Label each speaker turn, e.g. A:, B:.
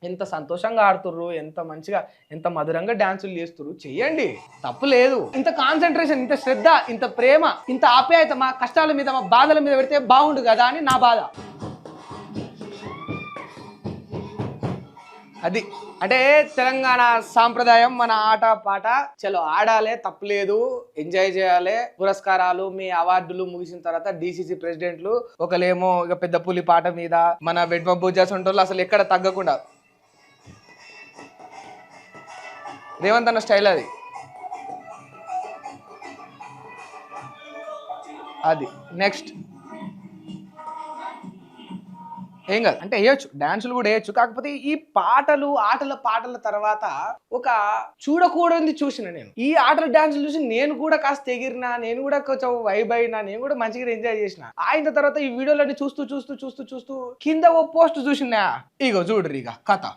A: ఎంత సంతోషంగా ఆడుతుర్రు, ఎంత మంచిగా, ఎంత మధురంగా డాన్సులు చేస్తుర్రు. చెయ్యండి, తప్పు లేదు. ఇంత కాన్సంట్రేషన్, ఇంత శ్రద్ధ, ఇంత ప్రేమ, ఇంత ఆప్యాయత మా కష్టాల మీద, మా బాధల మీద పెడితే బాగుండు కదా అని నా బాధ. అది అంటే తెలంగాణ సాంప్రదాయం, మన ఆట పాట. చలో ఆడాలి, తప్పులేదు, ఎంజాయ్ చేయాలి. పురస్కారాలు, మీ అవార్డులు ముగిసిన తర్వాత డిసిసి ప్రెసిడెంట్లు ఒకలేమో ఇక పెద్ద పులి పాట మీద, మన వెడ్మ బూజాస్ ఉంటారు అసలు ఎక్కడ తగ్గకుండా. రేవంత్ అన్న స్టైల్ అది. అది నెక్స్ట్ ఏం కాదు అంటే వేయొచ్చు, డాన్సులు కూడా వేయొచ్చు. కాకపోతే ఈ పాటలు, పాటల తర్వాత ఒక చూడకూడదు చూసిన నేను. ఈ ఆటల డాన్సులు చూసి నేను కూడా కాస్త ఎగిరినా, నేను కూడా కొంచెం వైబ్ అయినా, నేను కూడా మంచిగా ఎంజాయ్ చేసిన. ఆయన తర్వాత ఈ వీడియోలన్నీ చూస్తూ కింద ఓ పోస్ట్ చూసినా, ఇగో చూడరు ఇక కథ.